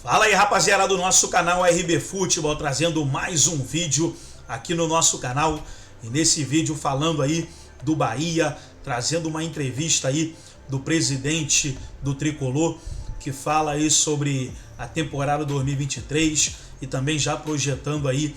Fala aí, rapaziada do nosso canal RB Futebol, trazendo mais um vídeo aqui no nosso canal. E nesse vídeo falando aí do Bahia, trazendo uma entrevista aí do presidente do Tricolor, que fala aí sobre a temporada 2023 e também já projetando aí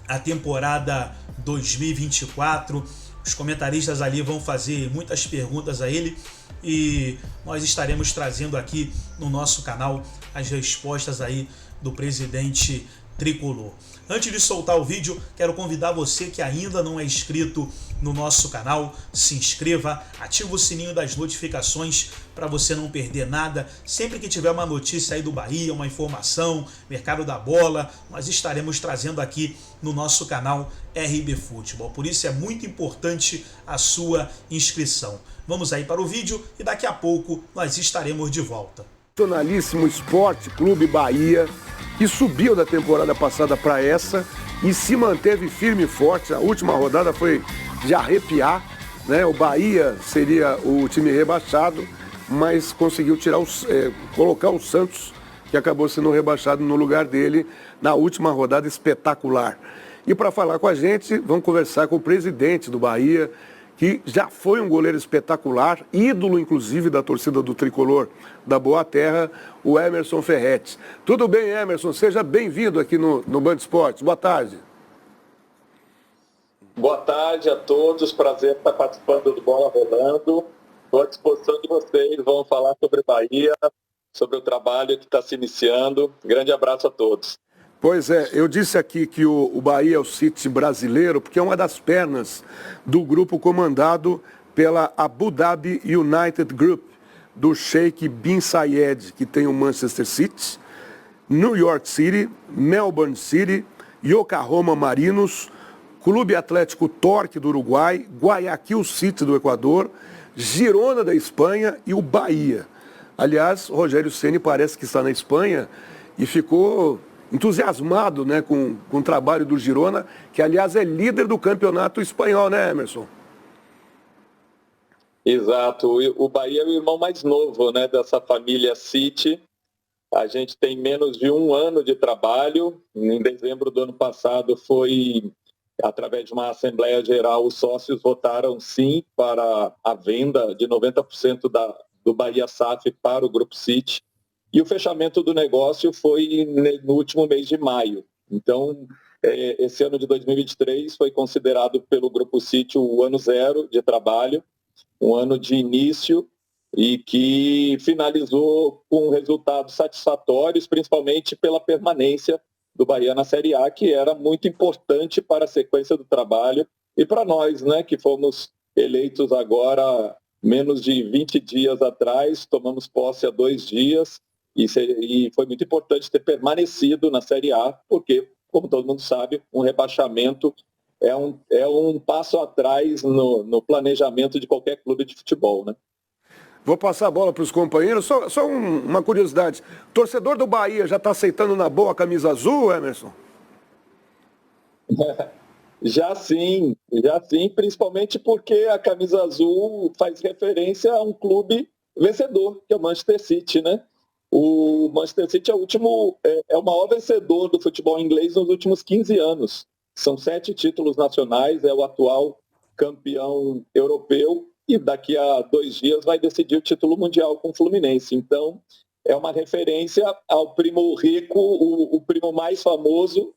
a temporada 2024. Os comentaristas ali vão fazer muitas perguntas a ele e nós estaremos trazendo aqui no nosso canal as respostas aí do presidente Tricolor. Antes de soltar o vídeo, quero convidar você que ainda não é inscrito no nosso canal, se inscreva, ativa o sininho das notificações para você não perder nada. Sempre que tiver uma notícia aí do Bahia, uma informação, mercado da bola, nós estaremos trazendo aqui no nosso canal RB Futebol. Por isso é muito importante a sua inscrição. Vamos aí para o vídeo e daqui a pouco nós estaremos de volta. Nacionalíssimo Esporte Clube Bahia, que subiu da temporada passada para essa e se manteve firme e forte. A última rodada foi de arrepiar, né? O Bahia seria o time rebaixado, mas conseguiu colocar o Santos, que acabou sendo rebaixado no lugar dele na última rodada espetacular. E para falar com a gente, vamos conversar com o presidente do Bahia, que já foi um goleiro espetacular, ídolo inclusive da torcida do Tricolor da Boa Terra, o Emerson Ferretti. Tudo bem, Emerson? Seja bem-vindo aqui no Band Esportes. Boa tarde. Boa tarde a todos, prazer estar participando do Bola Rolando. Estou à disposição de vocês, vamos falar sobre Bahia, sobre o trabalho que está se iniciando. Grande abraço a todos. Pois é, eu disse aqui que o Bahia é o City brasileiro, porque é uma das pernas do grupo comandado pela Abu Dhabi United Group, do Sheikh Bin Zayed, que tem o Manchester City, New York City, Melbourne City, Yokohama Marinos, Clube Atlético Torque do Uruguai, Guayaquil City do Equador, Girona da Espanha e o Bahia. Aliás, o Rogério Ceni parece que está na Espanha e ficou entusiasmado, né, com o trabalho do Girona, que aliás é líder do campeonato espanhol, né, Emerson? Exato, o Bahia é o irmão mais novo, né, dessa família City. A gente tem menos de um ano de trabalho. Em dezembro do ano passado foi, através de uma Assembleia Geral, os sócios votaram sim para a venda de 90% do Bahia SAF para o Grupo City. E o fechamento do negócio foi no último mês de maio. Então, esse ano de 2023 foi considerado pelo Grupo City o ano zero de trabalho, um ano de início e que finalizou com resultados satisfatórios, principalmente pela permanência do Bahia na Série A, que era muito importante para a sequência do trabalho e para nós, né, que fomos eleitos agora menos de 20 dias atrás, tomamos posse há 2 dias. E foi muito importante ter permanecido na Série A, porque, como todo mundo sabe, um rebaixamento é um passo atrás no planejamento de qualquer clube de futebol, né? Vou passar a bola para os companheiros. Só uma curiosidade. Torcedor do Bahia já está aceitando na boa a camisa azul, Emerson? Já sim, principalmente porque a camisa azul faz referência a um clube vencedor, que é o Manchester City, né? O Manchester City é o maior vencedor do futebol inglês nos últimos 15 anos. São 7 títulos nacionais, é o atual campeão europeu e daqui a 2 dias vai decidir o título mundial com o Fluminense. Então, é uma referência ao primo rico, o primo mais famoso,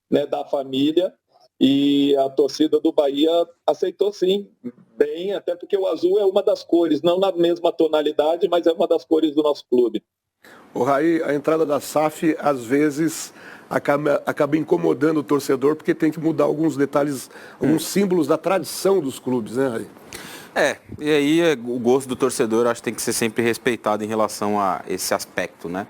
né, da família, e a torcida do Bahia aceitou sim, bem, até porque o azul é uma das cores, não na mesma tonalidade, mas é uma das cores do nosso clube. O Raí, a entrada da SAF, às vezes, acaba incomodando o torcedor, porque tem que mudar alguns detalhes, alguns símbolos da tradição dos clubes, né, Raí? E aí o gosto do torcedor acho que tem que ser sempre respeitado em relação a esse aspecto, né?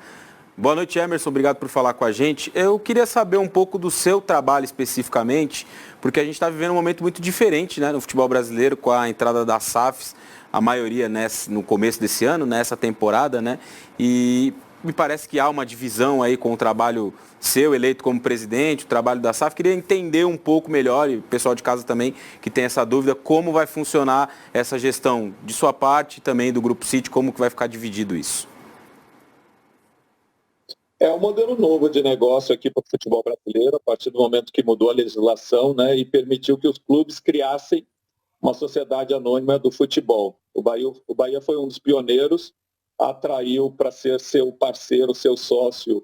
Boa noite, Emerson, obrigado por falar com a gente. Eu queria saber um pouco do seu trabalho especificamente, porque a gente está vivendo um momento muito diferente, né, no futebol brasileiro, com a entrada das SAFs, a maioria no começo desse ano, nessa temporada, né? E me parece que há uma divisão aí com o trabalho seu, eleito como presidente, o trabalho da SAF. Queria entender um pouco melhor, e o pessoal de casa também que tem essa dúvida, como vai funcionar essa gestão de sua parte e também do Grupo City, como que vai ficar dividido isso? É um modelo novo de negócio aqui para o futebol brasileiro, a partir do momento que mudou a legislação, né, e permitiu que os clubes criassem uma sociedade anônima do futebol. O Bahia foi um dos pioneiros, atraiu para ser seu parceiro, seu sócio,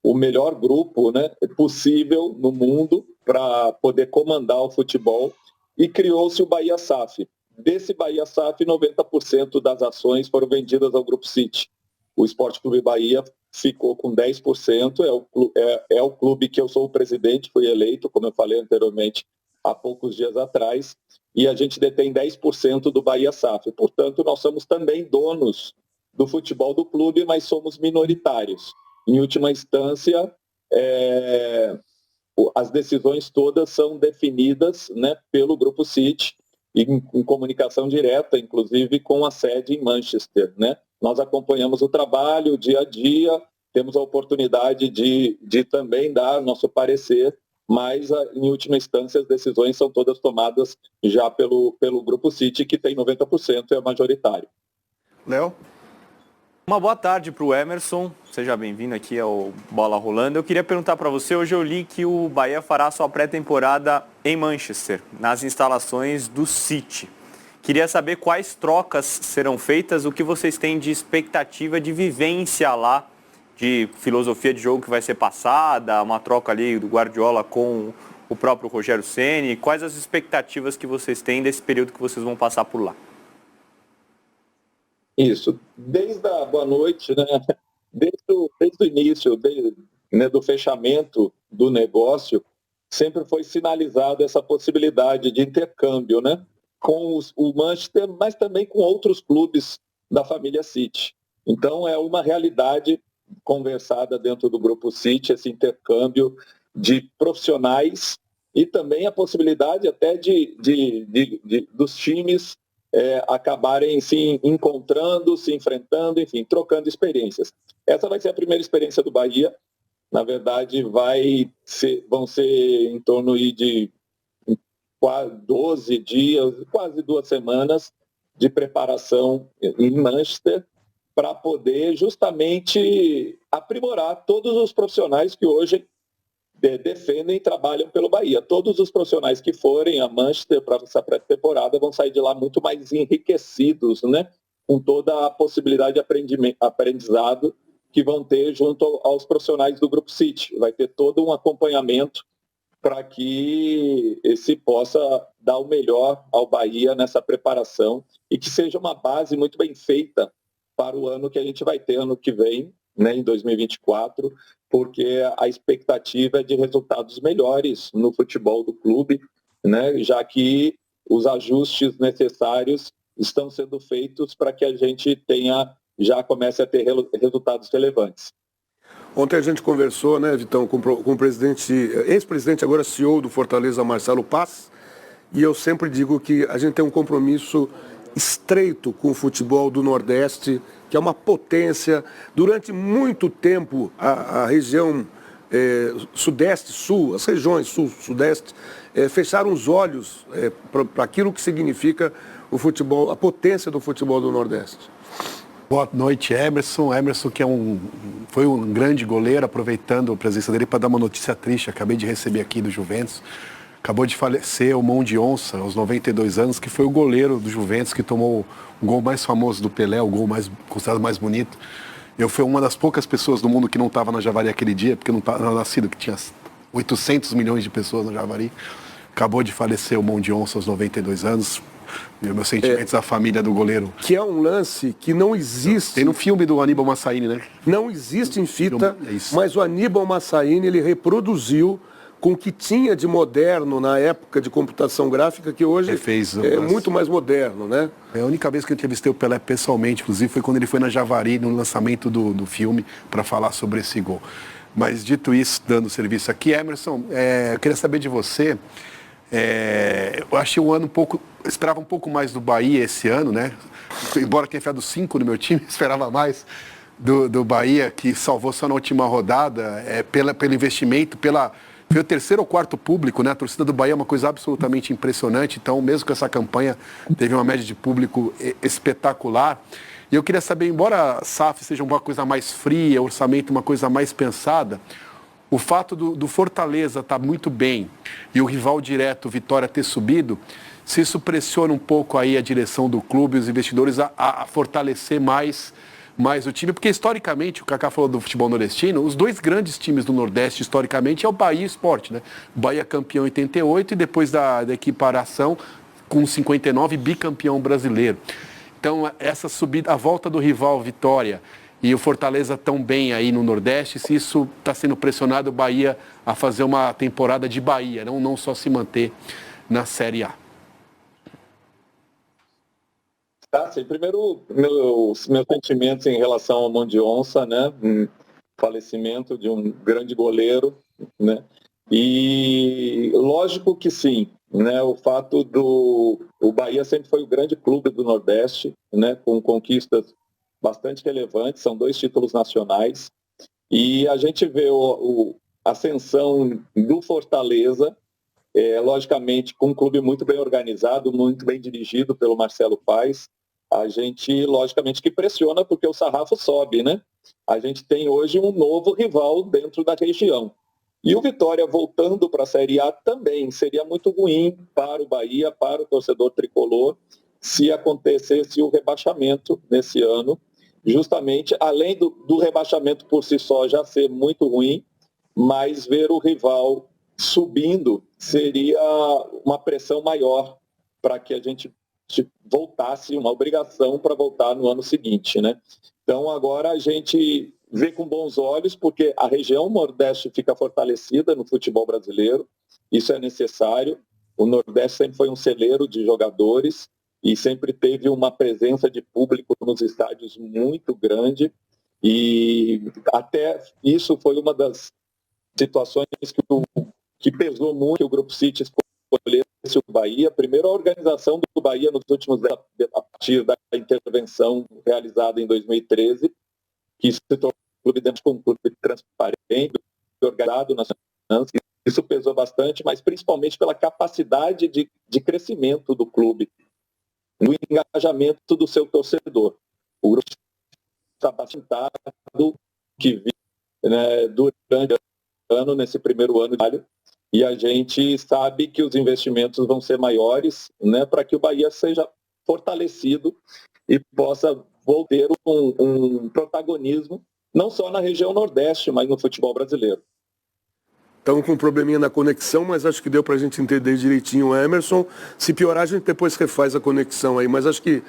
o melhor grupo, né, possível no mundo para poder comandar o futebol, e criou-se o Bahia SAF. Desse Bahia SAF, 90% das ações foram vendidas ao Grupo City. O Esporte Clube Bahia ficou com 10%, é o clube que eu sou o presidente, fui eleito, como eu falei anteriormente, há poucos dias atrás, e a gente detém 10% do Bahia SAF. Portanto, nós somos também donos do futebol do clube, mas somos minoritários. Em última instância, as decisões todas são definidas, né, pelo Grupo City, em comunicação direta, inclusive com a sede em Manchester, né? Nós acompanhamos o trabalho dia a dia, temos a oportunidade de também dar nosso parecer, mas, em última instância, as decisões são todas tomadas já pelo Grupo City, que tem 90%, é majoritário. Léo? Uma boa tarde para o Emerson, seja bem-vindo aqui ao Bola Rolando. Eu queria perguntar para você, hoje eu li que o Bahia fará sua pré-temporada em Manchester, nas instalações do City. Queria saber quais trocas serão feitas, o que vocês têm de expectativa de vivência lá, de filosofia de jogo que vai ser passada, uma troca ali do Guardiola com o próprio Rogério Ceni. Quais as expectativas que vocês têm desse período que vocês vão passar por lá? Isso, desde a boa noite, né? desde o início, né, do fechamento do negócio, sempre foi sinalizada essa possibilidade de intercâmbio, né, com o Manchester, mas também com outros clubes da família City. Então, é uma realidade conversada dentro do Grupo City, esse intercâmbio de profissionais e também a possibilidade até dos times acabarem se encontrando, se enfrentando, enfim, trocando experiências. Essa vai ser a primeira experiência do Bahia. Na verdade, vão ser em torno de quase 12 dias, quase 2 semanas de preparação em Manchester, para poder justamente aprimorar todos os profissionais que hoje defendem e trabalham pelo Bahia. Todos os profissionais que forem a Manchester para essa pré-temporada vão sair de lá muito mais enriquecidos, né? Com toda a possibilidade de aprendizado que vão ter junto aos profissionais do Grupo City. Vai ter todo um acompanhamento para que se possa dar o melhor ao Bahia nessa preparação e que seja uma base muito bem feita para o ano que a gente vai ter ano que vem, né, em 2024, porque a expectativa é de resultados melhores no futebol do clube, né, já que os ajustes necessários estão sendo feitos para que a gente já comece a ter resultados relevantes. Ontem a gente conversou, né, Vitão, com o presidente, ex-presidente, agora CEO do Fortaleza, Marcelo Paz, e eu sempre digo que a gente tem um compromisso estreito com o futebol do Nordeste, que é uma potência. Durante muito tempo, a região Sudeste, Sul, as regiões Sul, Sudeste, fecharam os olhos para aquilo que significa o futebol, a potência do futebol do Nordeste. Boa noite, Emerson. Emerson, que foi um grande goleiro, aproveitando a presença dele para dar uma notícia triste. Acabei de receber aqui do Juventus. Acabou de falecer o Mão de Onça, aos 92 anos, que foi o goleiro do Juventus, que tomou o gol mais famoso do Pelé, o gol considerado mais bonito. Eu fui uma das poucas pessoas do mundo que não estava na Javari aquele dia, porque não estava nascido, que tinha 800 milhões de pessoas na Javari. Acabou de falecer o Mão de Onça aos 92 anos. Meus sentimentos à família do goleiro. Que é um lance que não existe. Tem no filme do Aníbal Massaini, né? Não existe em fita, mas o Aníbal Massaini, ele reproduziu com o que tinha de moderno na época de computação gráfica, que hoje é muito mais moderno, né? A única vez que eu entrevistei o Pelé pessoalmente, inclusive, foi quando ele foi na Javari, no lançamento do filme, para falar sobre esse gol. Mas, dito isso, dando serviço aqui, Emerson, eu queria saber de você. Eu achei um ano esperava um pouco mais do Bahia esse ano, né? Embora tenha enfiado 5 no meu time, esperava mais do Bahia, que salvou só na última rodada, pelo investimento, foi o terceiro ou quarto público, né? A torcida do Bahia é uma coisa absolutamente impressionante. Então, mesmo com essa campanha, teve uma média de público espetacular. E eu queria saber, embora a SAF seja uma coisa mais fria, orçamento uma coisa mais pensada, o fato do Fortaleza estar muito bem e o rival direto, Vitória, ter subido, se isso pressiona um pouco aí a direção do clube, os investidores a fortalecer mais o time, porque historicamente, o Kaká falou do futebol nordestino, os dois grandes times do Nordeste, historicamente, é o Bahia e o Sport, né? O Bahia campeão em 88 e depois da equiparação, com 59, bicampeão brasileiro. Então, essa subida, a volta do rival Vitória e o Fortaleza tão bem aí no Nordeste, se isso está sendo pressionado o Bahia a fazer uma temporada de Bahia, não só se manter na Série A. Sim. Primeiro, meus sentimentos em relação ao Mão de Onça, né? Falecimento de um grande goleiro, né? E lógico que sim, né? O fato o Bahia sempre foi o grande clube do Nordeste, né? Com conquistas bastante relevantes, são 2 títulos nacionais. E a gente vê a ascensão do Fortaleza, logicamente com um clube muito bem organizado, muito bem dirigido pelo Marcelo Paes. A gente, logicamente, que pressiona porque o sarrafo sobe, né? A gente tem hoje um novo rival dentro da região. E o Vitória voltando para a Série A também seria muito ruim para o Bahia, para o torcedor tricolor, se acontecesse o rebaixamento nesse ano. Justamente, além do rebaixamento por si só já ser muito ruim, mas ver o rival subindo seria uma pressão maior para que a gente voltasse, uma obrigação para voltar no ano seguinte, né? Então agora a gente vê com bons olhos, porque a região Nordeste fica fortalecida no futebol brasileiro, isso é necessário. O Nordeste sempre foi um celeiro de jogadores e sempre teve uma presença de público nos estádios muito grande, e até isso foi uma das situações que pesou muito que o Grupo City escolhesse o Bahia. Primeiro, a organização do Bahia nos últimos 10 anos, a partir da intervenção realizada em 2013, que se tornou um clube dentro de um clube transparente, organizado nas finanças. Isso pesou bastante, mas principalmente pela capacidade de crescimento do clube, no engajamento do seu torcedor. O grupo está bastante que vive, né, durante o ano, nesse primeiro ano de trabalho, e a gente sabe que os investimentos vão ser maiores, né, para que o Bahia seja fortalecido e possa ter um protagonismo, não só na região Nordeste, mas no futebol brasileiro. Estamos com um probleminha na conexão, mas acho que deu para a gente entender direitinho o Emerson. Se piorar, a gente depois refaz a conexão aí, mas acho que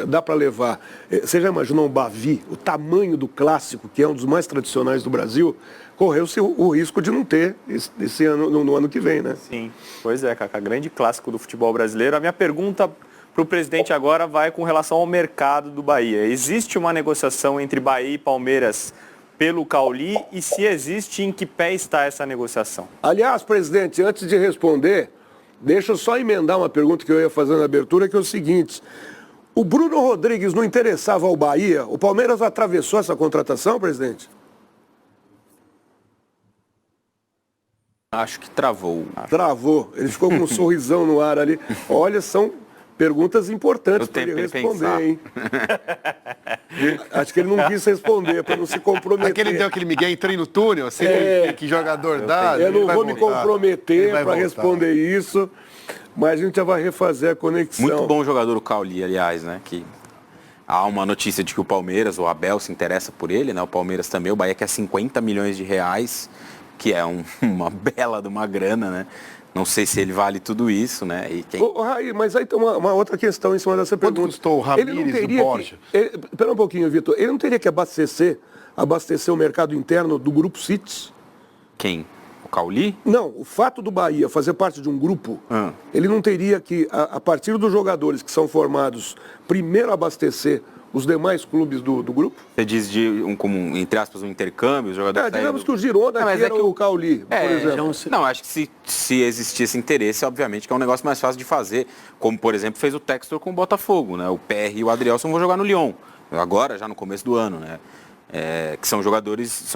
dá para levar. Você já imaginou um Bavi, o tamanho do clássico, que é um dos mais tradicionais do Brasil, correu-se o risco de não ter esse ano, no ano que vem, né? Sim, pois é, Kaká, grande clássico do futebol brasileiro. A minha pergunta para o presidente agora vai com relação ao mercado do Bahia. Existe uma negociação entre Bahia e Palmeiras pelo Cauli, e se existe, em que pé está essa negociação? Aliás, presidente, antes de responder, deixa eu só emendar uma pergunta que eu ia fazer na abertura, que é o seguinte: o Bruno Rodrigues não interessava ao Bahia? O Palmeiras atravessou essa contratação, presidente? Acho que travou. Travou. Ele ficou com um sorrisão no ar ali. Olha, são perguntas importantes para ele responder, hein? Acho que ele não quis responder, para não se comprometer. Aquele deu aquele Miguel, entrei no túnel, assim, que jogador dá. Eu não vou me comprometer para responder isso, mas a gente já vai refazer a conexão. Muito bom jogador o Cauli, aliás, né? Que há uma notícia de que o Palmeiras, o Abel, se interessa por ele, né? O Palmeiras também, o Bahia quer 50 milhões de reais, que é uma bela de uma grana, né? Não sei se ele vale tudo isso, né? E quem... Raí, mas aí tem uma outra questão em cima dessa pergunta. Quanto custou o Ramírez e o Borja? Espera um pouquinho, Vitor. Ele não teria que abastecer o mercado interno do Grupo City? Quem? O Cauli? Não, o fato do Bahia fazer parte de um grupo, ele não teria que, a partir dos jogadores que são formados, primeiro abastecer os demais clubes do grupo? Você diz de entre aspas, um intercâmbio, os jogadores digamos que o Girona era o Cauli, por exemplo. Não, acho que se existisse interesse, obviamente que é um negócio mais fácil de fazer, como, por exemplo, fez o Textor com o Botafogo, né? O PR e o Adrielson vão jogar no Lyon, agora, já no começo do ano, né? Que são jogadores,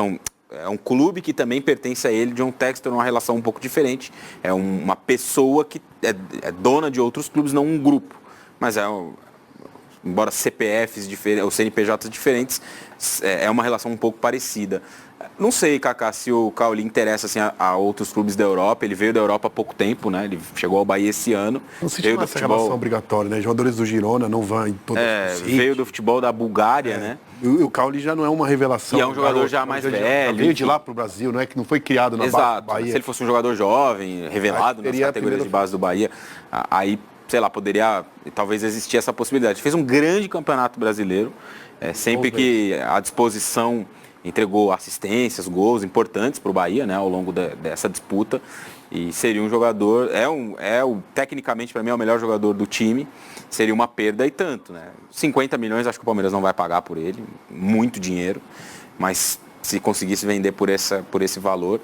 é um clube que também pertence a ele. John Textor é uma relação um pouco diferente, é uma pessoa que é dona de outros clubes, não um grupo, mas embora CPFs diferentes, ou CNPJs diferentes, é uma relação um pouco parecida. Não sei, Kaká, se o Cauli interessa assim, a outros clubes da Europa. Ele veio da Europa há pouco tempo, né? Ele chegou ao Bahia esse ano. Não se chama essa relação obrigatória, né? Jogadores do Girona não vão em todo veio do futebol da Bulgária, né? E o Cauli já não é uma revelação. E é um jogador já mais velho. Já veio de lá pro Brasil, não é que não foi criado na base do Bahia. Se ele fosse um jogador jovem, revelado nas categorias de base do Bahia, aí, sei lá, poderia talvez existir essa possibilidade. Fez um grande campeonato brasileiro, sempre que à disposição entregou assistências, gols importantes para o Bahia, né, ao longo dessa disputa, e seria um jogador, tecnicamente para mim é o melhor jogador do time, seria uma perda e tanto, né? 50 milhões acho que o Palmeiras não vai pagar por ele, muito dinheiro, mas se conseguisse vender por esse valor,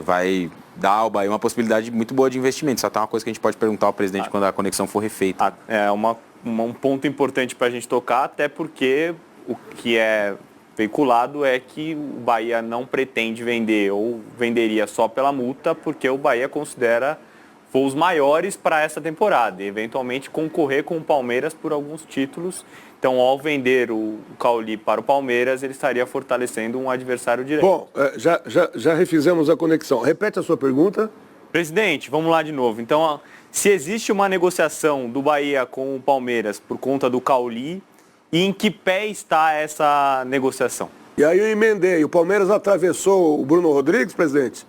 vai dar ao Bahia uma possibilidade muito boa de investimento. Só tem uma coisa que a gente pode perguntar ao presidente quando a conexão for refeita. É um ponto importante para a gente tocar, até porque o que é veiculado é que o Bahia não pretende vender ou venderia só pela multa, porque o Bahia considera voos maiores para essa temporada e eventualmente concorrer com o Palmeiras por alguns títulos. Então, ao vender o Cauli para o Palmeiras, ele estaria fortalecendo um adversário direto. Bom, já refizemos a conexão. Repete a sua pergunta. Presidente, vamos lá de novo. Então, se existe uma negociação do Bahia com o Palmeiras por conta do Cauli, e em que pé está essa negociação? E aí eu emendei. O Palmeiras atravessou o Bruno Rodrigues, presidente?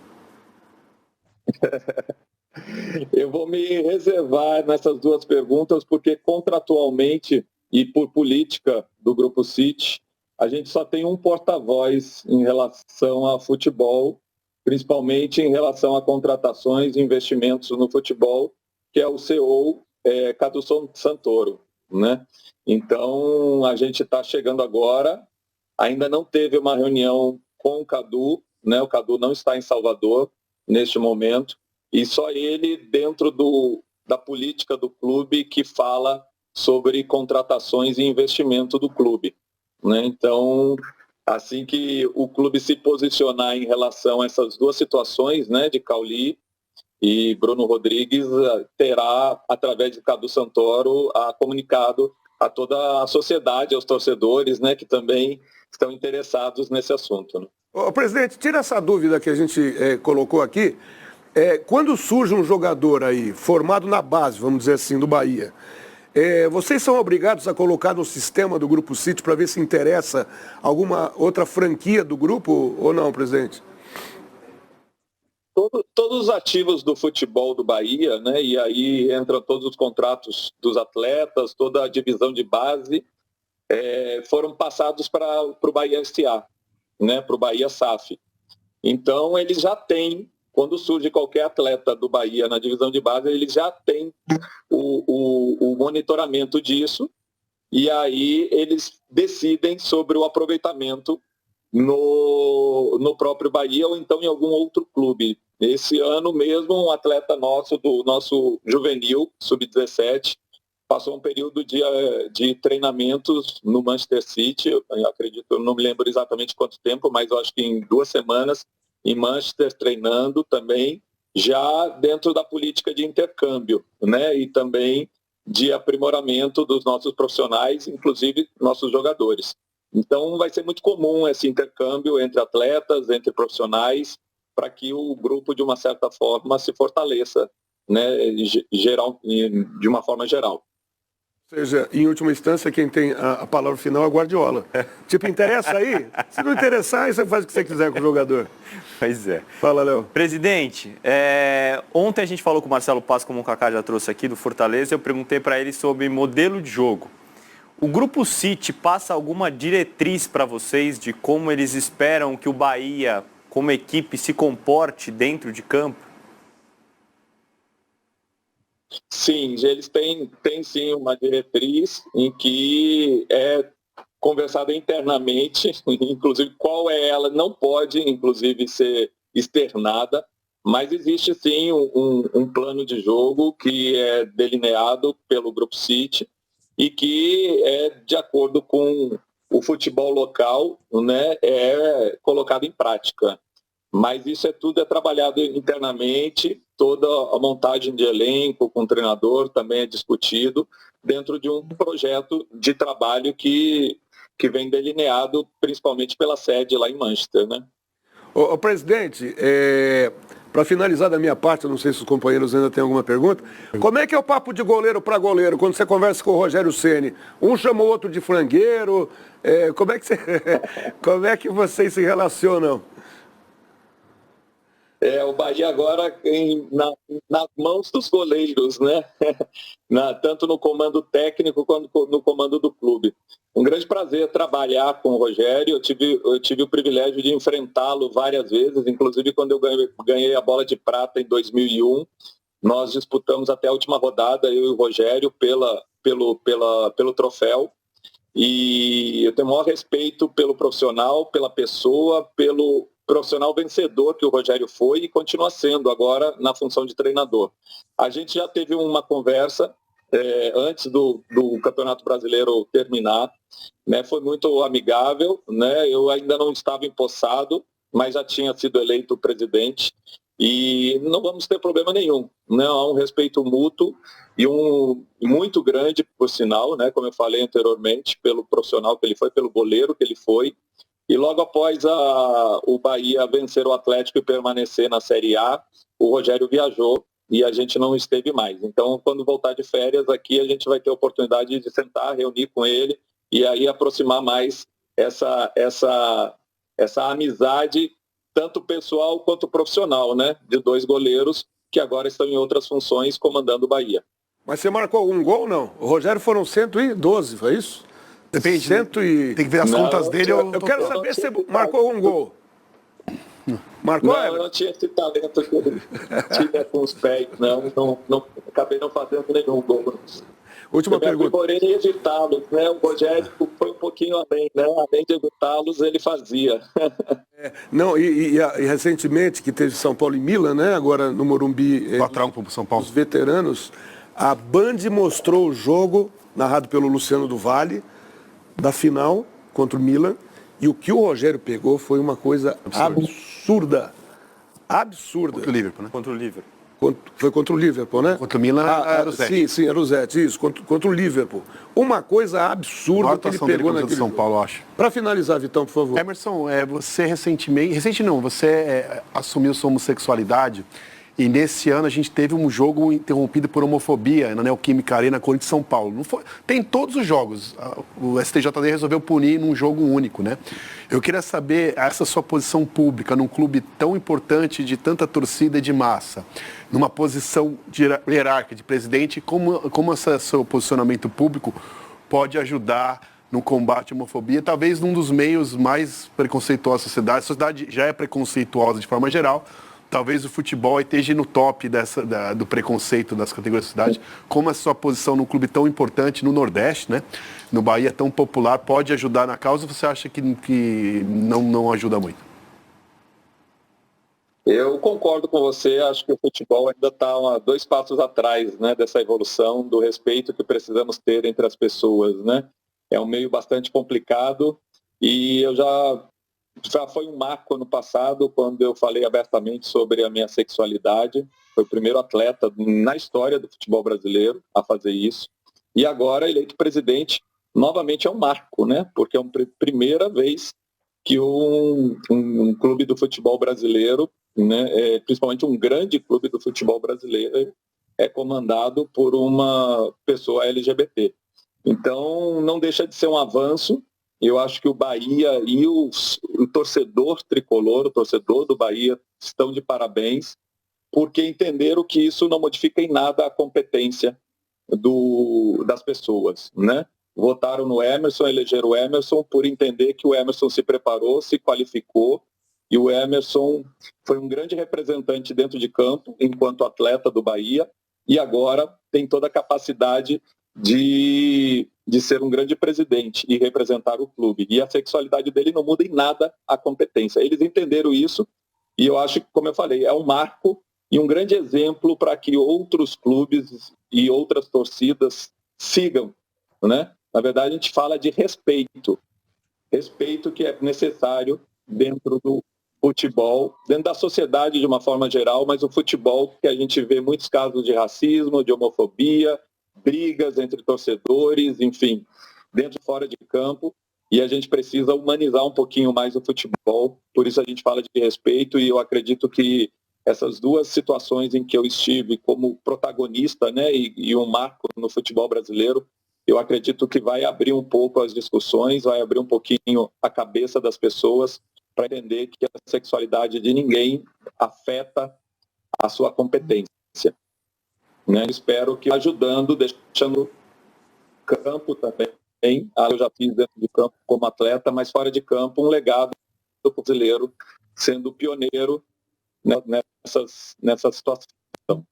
Eu vou me reservar nessas duas perguntas, porque contratualmente e por política do Grupo City, a gente só tem um porta-voz em relação a futebol, principalmente em relação a contratações e investimentos no futebol, que é o CEO Cadu Santoro, né? Então, a gente está chegando agora, ainda não teve uma reunião com o Cadu, né? O Cadu não está em Salvador neste momento, e só ele dentro da política do clube que fala sobre contratações e investimento do clube, né? Então, assim que o clube se posicionar em relação a essas duas situações, né, de Cauli e Bruno Rodrigues, terá, através de Cadu Santoro, comunicado a toda a sociedade, aos torcedores, né, que também estão interessados nesse assunto, né? Ô, presidente, tira essa dúvida que a gente colocou aqui. Quando surge um jogador aí, formado na base, vamos dizer assim, do Bahia, vocês são obrigados a colocar no sistema do Grupo City para ver se interessa alguma outra franquia do grupo ou não, presidente? Todos os ativos do futebol do Bahia, né, e aí entram todos os contratos dos atletas, toda a divisão de base, foram passados para o Bahia SA, né, para o Bahia SAF. Então, eles já têm, quando surge qualquer atleta do Bahia na divisão de base, eles já têm o monitoramento disso, e aí eles decidem sobre o aproveitamento no próprio Bahia ou então em algum outro clube. Esse ano mesmo, um atleta nosso, do nosso juvenil, sub-17, passou um período de treinamentos no Manchester City, eu acredito, eu não me lembro exatamente quanto tempo, mas eu acho que em 2 semanas, em Manchester, treinando também, já dentro da política de intercâmbio, né? E também de aprimoramento dos nossos profissionais, inclusive nossos jogadores. Então, vai ser muito comum esse intercâmbio entre atletas, entre profissionais, para que o grupo, de uma certa forma, se fortaleça, né, de uma forma geral. Ou seja, em última instância, quem tem a palavra final é o Guardiola. Tipo, interessa aí? Se não interessar, aí você faz o que você quiser com o jogador. Pois é. Fala, Léo. Presidente, ontem a gente falou com o Marcelo Paz, como o Kaká já trouxe aqui, do Fortaleza, eu perguntei para ele sobre modelo de jogo. O Grupo City passa alguma diretriz para vocês de como eles esperam que o Bahia, como equipe, se comporte dentro de campo? Sim, eles têm sim uma diretriz em que é conversada internamente, inclusive qual ela, não pode inclusive ser externada, mas existe sim um plano de jogo que é delineado pelo Grupo City e que é de acordo com o futebol local, né, é colocado em prática. Mas isso tudo é trabalhado internamente, toda a montagem de elenco com o treinador também é discutido dentro de um projeto de trabalho que vem delineado principalmente pela sede lá em Manchester, né? Ô, presidente, para finalizar da minha parte, eu não sei se os companheiros ainda têm alguma pergunta, como é que é o papo de goleiro para goleiro, quando você conversa com o Rogério Ceni? Um chama o outro de frangueiro, como é que vocês se relacionam? O Bahia agora nas mãos dos goleiros, né? Tanto no comando técnico quanto no comando do clube. Um grande prazer trabalhar com o Rogério. Eu tive o privilégio de enfrentá-lo várias vezes, inclusive quando eu ganhei a bola de prata em 2001. Nós disputamos até a última rodada, eu e o Rogério, pelo troféu. E eu tenho o maior respeito pelo profissional, pela pessoa, pelo profissional vencedor que o Rogério foi e continua sendo agora na função de treinador. A gente já teve uma conversa antes do Campeonato Brasileiro terminar, né? Foi muito amigável, né? Eu ainda não estava empossado, mas já tinha sido eleito presidente e não vamos ter problema nenhum, né? Há um respeito mútuo e um muito grande, por sinal, né? Como eu falei anteriormente, pelo profissional que ele foi, pelo goleiro que ele foi. E logo após o Bahia vencer o Atlético e permanecer na Série A, o Rogério viajou e a gente não esteve mais. Então, quando voltar de férias aqui, a gente vai ter a oportunidade de sentar, reunir com ele e aí aproximar mais essa amizade, tanto pessoal quanto profissional, né? De dois goleiros que agora estão em outras funções comandando o Bahia. Mas você marcou algum gol, não? O Rogério foram 112, foi isso? Depende, tem que ver as contas dele. Eu quero saber se você marcou algum gol. Marcou, Não, eu não tinha esse talento que ele tinha com os pés, não, acabei não fazendo nenhum gol. Última pergunta. Porém, evitá-los, né? O Rogério foi um pouquinho além, né? Além de evitá-los, ele fazia. Não, e recentemente, que teve São Paulo e Milan, né? Agora no Morumbi, São Paulo. os veteranos, a Band mostrou o jogo, narrado pelo Luciano do Vale, da final contra o Milan, e o que o Rogério pegou foi uma coisa absurda. Contra o Liverpool, né? Contra o Liverpool. Foi contra o Liverpool, né? Contra o Milan era o Zete. Sim, era o Zete, isso, contra o Liverpool. Uma coisa absurda que ele pegou naquele São Paulo, eu acho. Para finalizar, Vitão, por favor. Emerson, você você assumiu sua homossexualidade e nesse ano a gente teve um jogo interrompido por homofobia na Neoquímica Arena, Corinthians São Paulo. Não foi, tem todos os jogos. O STJD resolveu punir num jogo único, né? Eu queria saber essa sua posição pública num clube tão importante, de tanta torcida e de massa, numa posição de hierárquica de presidente, como esse seu posicionamento público pode ajudar no combate à homofobia, talvez num dos meios mais preconceituosos da sociedade. A sociedade já é preconceituosa de forma geral, talvez o futebol esteja no top do preconceito das categorias da sociedade. Como a sua posição num clube tão importante no Nordeste, né? No Bahia tão popular, pode ajudar na causa, ou você acha que não ajuda muito? Eu concordo com você, acho que o futebol ainda está 2 passos atrás, né, dessa evolução, do respeito que precisamos ter entre as pessoas, né? É um meio bastante complicado e eu já foi um marco ano passado, quando eu falei abertamente sobre a minha sexualidade. Foi o primeiro atleta na história do futebol brasileiro a fazer isso. E agora, eleito presidente, novamente é um marco, né? Porque é a primeira vez que um clube do futebol brasileiro, né, principalmente um grande clube do futebol brasileiro, é comandado por uma pessoa LGBT. Então, não deixa de ser um avanço. Eu acho que o Bahia e o torcedor tricolor, o torcedor do Bahia, estão de parabéns, porque entenderam que isso não modifica em nada a competência das pessoas, né? Votaram no Emerson, elegeram o Emerson por entender que o Emerson se preparou, se qualificou, e o Emerson foi um grande representante dentro de campo, enquanto atleta do Bahia, e agora tem toda a capacidade de ser um grande presidente e representar o clube. E a sexualidade dele não muda em nada a competência. Eles entenderam isso e eu acho que, como eu falei, é um marco e um grande exemplo para que outros clubes e outras torcidas sigam, né? Na verdade, a gente fala de respeito. Respeito que é necessário dentro futebol, dentro da sociedade de uma forma geral, mas o futebol que a gente vê muitos casos de racismo, de homofobia, brigas entre torcedores, enfim, dentro e fora de campo, e a gente precisa humanizar um pouquinho mais o futebol, por isso a gente fala de respeito, e eu acredito que essas duas situações em que eu estive como protagonista, né, e um marco no futebol brasileiro, eu acredito que vai abrir um pouco as discussões, vai abrir um pouquinho a cabeça das pessoas para entender que a sexualidade de ninguém afeta a sua competência. Né? Espero que ajudando, deixando campo também, eu já fiz dentro de campo como atleta, mas fora de campo um legado do brasileiro sendo pioneiro nessa situação.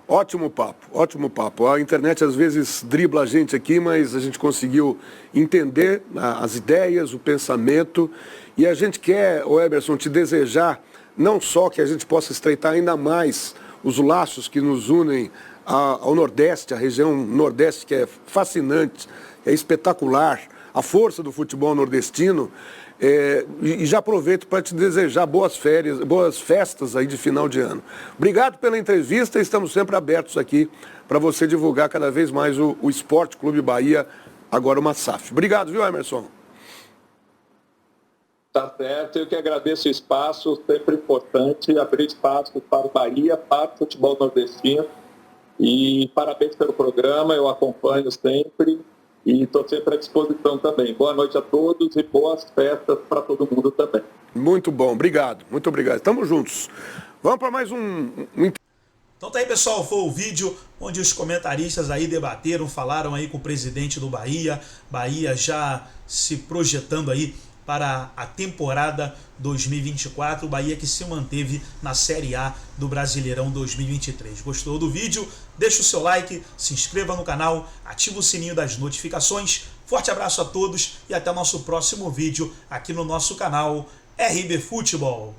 Ótimo papo, ótimo papo. A internet às vezes dribla a gente aqui, mas a gente conseguiu entender as ideias, o pensamento, e a gente quer, Emerson, te desejar não só que a gente possa estreitar ainda mais os laços que nos unem ao Nordeste, a região Nordeste que é fascinante, é espetacular, a força do futebol nordestino, e já aproveito para te desejar boas férias, boas festas aí de final de ano. Obrigado pela entrevista, estamos sempre abertos aqui para você divulgar cada vez mais o Esporte Clube Bahia, agora uma SAF. Obrigado, viu, Emerson? Tá certo, eu que agradeço o espaço, sempre importante abrir espaço para o Bahia, para o futebol nordestino, e parabéns pelo programa, eu acompanho sempre. E estou sempre à disposição também. Boa noite a todos e boas festas para todo mundo também. Muito bom, obrigado, muito obrigado. Estamos juntos. Vamos para mais um... Então tá aí, pessoal, foi o vídeo onde os comentaristas aí debateram, falaram aí com o presidente do Bahia já se projetando aí para a temporada 2024, o Bahia que se manteve na Série A do Brasileirão 2023. Gostou do vídeo? Deixa o seu like, se inscreva no canal, ativa o sininho das notificações. Forte abraço a todos e até o nosso próximo vídeo aqui no nosso canal RB Futebol.